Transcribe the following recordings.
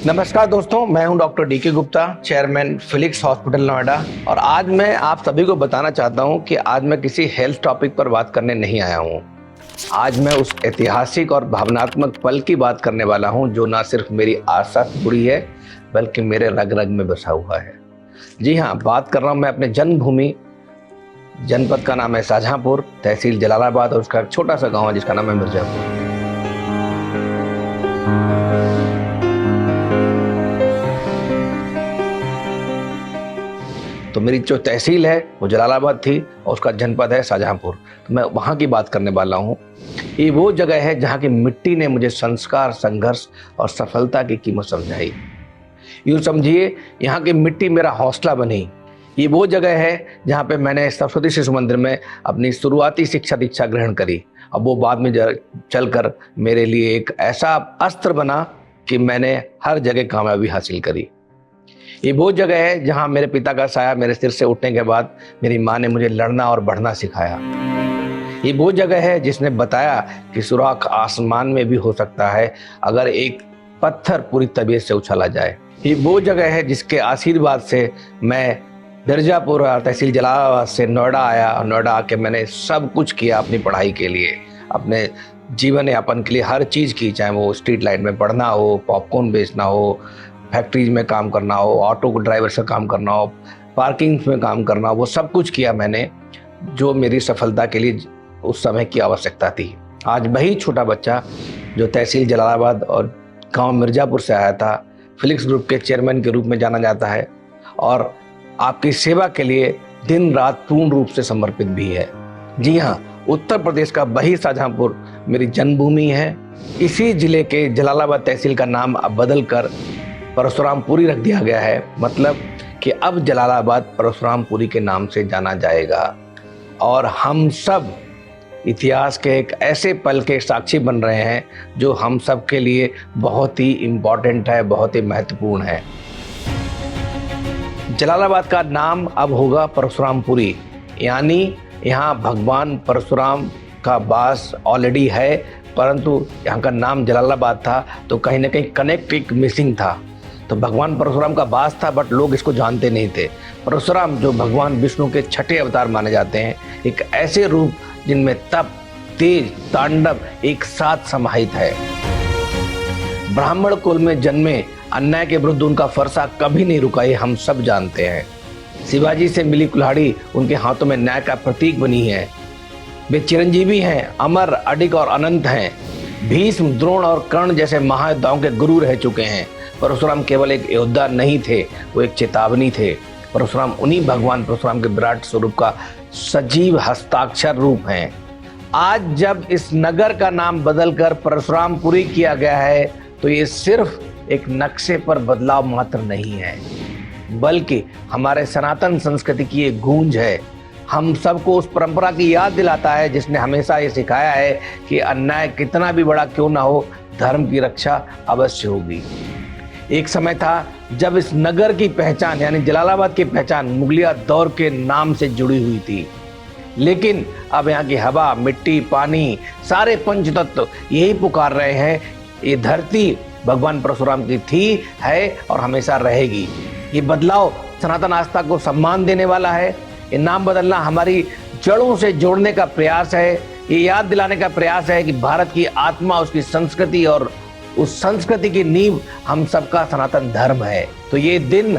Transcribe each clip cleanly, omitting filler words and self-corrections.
नमस्कार दोस्तों, मैं हूं doctor DK Gupta, chairman Felix hospital Noida. और आज मैं आप सभी को बताना चाहता हूं कि आज मैं किसी हेल्थ टॉपिक पर बात करने नहीं आया हूं। आज मैं उस ऐतिहासिक और भावनात्मक पल की बात करने वाला हूं जो ना सिर्फ मेरी आस्था से जुड़ी है बल्कि मेरे रग रग में बसा हुआ है। जी हाँ, बात कर रहा हूं मैं अपने जन्मभूमि, जनपद का नाम है शाहजहांपुर, तहसील जलालाबाद, और उसका एक छोटा सा गाँव है जिसका नाम है मिर्जापुर। तो मेरी जो तहसील है वो जलालाबाद थी और उसका जनपद है शाहजहांपुर। तो मैं वहाँ की बात करने वाला हूँ। ये वो जगह है जहाँ की मिट्टी ने मुझे संस्कार, संघर्ष और सफलता की कीमत समझाई। यूँ समझिए, यहाँ की मिट्टी मेरा हौसला बनी। ये वो जगह है जहाँ पे मैंने सरस्वती शिशु मंदिर में अपनी शुरुआती शिक्षा दीक्षा ग्रहण करी। अब वो बाद में चलकर मेरे लिए एक ऐसा अस्त्र बना कि मैंने हर जगह कामयाबी हासिल करी। ये वो जगह है जहां मेरे पिता का साया मेरे सिर से उठने के बाद मेरी माँ ने मुझे लड़ना और बढ़ना सिखाया। ये वो जगह है जिसने बताया कि सुराख आसमान में भी हो सकता है अगर एक पत्थर पूरी तबीयत से उछाला जाए। ये वो जगह है जिसके आशीर्वाद से मैं मिर्जापुर और तहसील जलालाबाद से नोएडा आया, और नोएडा आके मैंने सब कुछ किया अपनी पढ़ाई के लिए, अपने जीवन यापन के लिए हर चीज़ की, चाहे वो स्ट्रीट लाइट में पढ़ना हो, पॉपकॉर्न बेचना हो, फैक्ट्रीज में काम करना हो, ऑटो ड्राइवर से काम करना हो, पार्किंग्स में काम करना हो, वो सब कुछ किया मैंने जो मेरी सफलता के लिए उस समय की आवश्यकता थी। आज वही छोटा बच्चा जो तहसील जलालाबाद और गांव मिर्जापुर से आया था, फिलिक्स ग्रुप के चेयरमैन के रूप में जाना जाता है और आपकी सेवा के लिए दिन रात पूर्ण रूप से समर्पित भी है। जी हाँ, उत्तर प्रदेश का वही शाहजहांपुर मेरी जन्मभूमि है। इसी जिले के जलालाबाद तहसील का नाम अब बदल कर परशुरामपुरी रख दिया गया है। मतलब कि अब जलालाबाद परशुरामपुरी के नाम से जाना जाएगा और हम सब इतिहास के एक ऐसे पल के साक्षी बन रहे हैं जो हम सब के लिए बहुत ही इम्पोर्टेंट है, बहुत ही महत्वपूर्ण है। जलालाबाद का नाम अब होगा परशुरामपुरी, यानी यहाँ भगवान परशुराम का वास ऑलरेडी है, परंतु यहाँ का नाम जलालाबाद था तो कहीं ना कहीं कनेक्ट एक मिसिंग था। तो भगवान परशुराम का वास था बट लोग इसको जानते नहीं थे। परशुराम जो भगवान विष्णु के छठे अवतार माने जाते हैं, एक ऐसे रूप जिनमें तप, तेज, तांडव एक साथ समाहित है। ब्राह्मण कुल में जन्मे, अन्याय के विरुद्ध उनका फरसा कभी नहीं रुका, ये हम सब जानते हैं। शिवाजी से मिली कुल्हाड़ी उनके हाथों में न्याय का प्रतीक बनी है। वे चिरंजीवी हैं, अमर, अडिग और अनंत हैं। भीष्म, द्रोण और कर्ण जैसे महायोद्धाओं के गुरु रह चुके हैं। परशुराम केवल एक योद्धा नहीं थे, वो एक चेतावनी थे। परशुराम उन्हीं भगवान परशुराम के विराट स्वरूप का सजीव हस्ताक्षर रूप हैं। आज जब इस नगर का नाम बदलकर परशुरामपुरी किया गया है तो ये सिर्फ एक नक्शे पर बदलाव मात्र नहीं है, बल्कि हमारे सनातन संस्कृति की एक गूंज है। हम सबको उस परंपरा की याद दिलाता है जिसने हमेशा ये सिखाया है कि अन्याय कितना भी बड़ा क्यों ना हो, धर्म की रक्षा अवश्य होगी। एक समय था जब इस नगर की पहचान यानी जलालाबाद की पहचान मुगलिया दौर के नाम से जुड़ी हुई थी, लेकिन अब यहाँ की हवा, मिट्टी, पानी, सारे पंचतत्व यही पुकार रहे हैं, ये धरती भगवान परशुराम की थी, है और हमेशा रहेगी। ये बदलाव सनातन आस्था को सम्मान देने वाला है। ये नाम बदलना हमारी जड़ों से जोड़ने का प्रयास है। ये याद दिलाने का प्रयास है कि भारत की आत्मा, उसकी संस्कृति और उस संस्कृति की नींव हम सबका सनातन धर्म है। तो ये दिन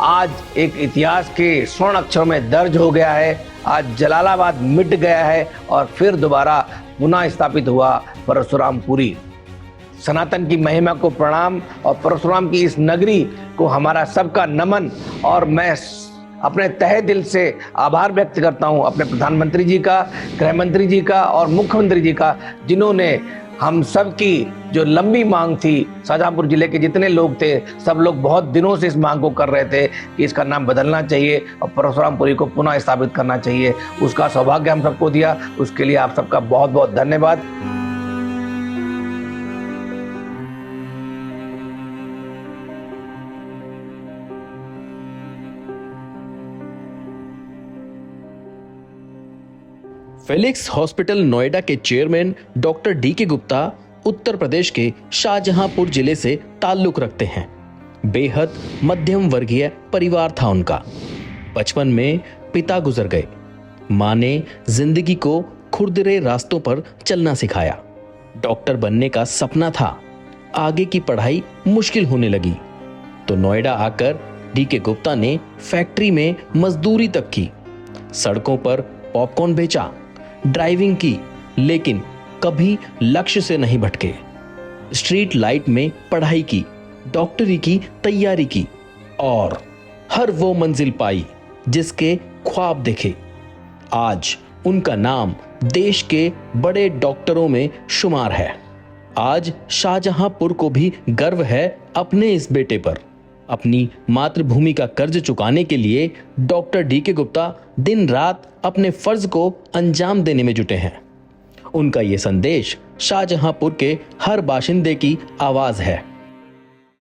आज एक इतिहास के स्वर्ण अक्षरों में दर्ज हो गया है। आज जलालाबाद मिट गया है और फिर दोबारा पुनः स्थापित हुआ परशुरामपुरी। सनातन की महिमा को प्रणाम और परशुराम की इस नगरी को हमारा सबका नमन। और मैं अपने तहे दिल से आभार व्यक्त करता हूं अपने प्रधानमंत्री जी का, गृह मंत्री जी का और मुख्यमंत्री जी का, जिन्होंने हम सब की जो लंबी मांग थी, शाहजहांपुर जिले के जितने लोग थे सब लोग बहुत दिनों से इस मांग को कर रहे थे कि इसका नाम बदलना चाहिए और परशुरामपुरी को पुनः स्थापित करना चाहिए, उसका सौभाग्य हम सबको दिया। उसके लिए आप सबका बहुत बहुत धन्यवाद। फिलिक्स हॉस्पिटल नोएडा के chairman doctor DK Gupta Uttar Pradesh के शाहजहांपुर जिले से ताल्लुक रखते हैं। बेहद मध्यम वर्गीय परिवार था उनका। बचपन में पिता गुजर गए। मां ने जिंदगी को खुरदरे रास्तों पर चलना सिखाया। डॉक्टर बनने का सपना था। आगे की पढ़ाई मुश्किल होने लगी तो नोएडा आकर डीके गुप्ता ने फैक्ट्री में मजदूरी तक की, सड़कों पर पॉपकॉर्न बेचा, ड्राइविंग की, लेकिन कभी लक्ष्य से नहीं भटके। स्ट्रीट लाइट में पढ़ाई की, डॉक्टरी की तैयारी की और हर वो मंजिल पाई जिसके ख्वाब देखे। आज उनका नाम देश के बड़े डॉक्टरों में शुमार है। आज शाहजहांपुर को भी गर्व है अपने इस बेटे पर। अपनी मातृभूमि का कर्ज चुकाने के लिए डॉक्टर डीके गुप्ता दिन रात अपने फर्ज को अंजाम देने में जुटे हैं। उनका ये संदेश शाहजहांपुर के हर बाशिंदे की आवाज है।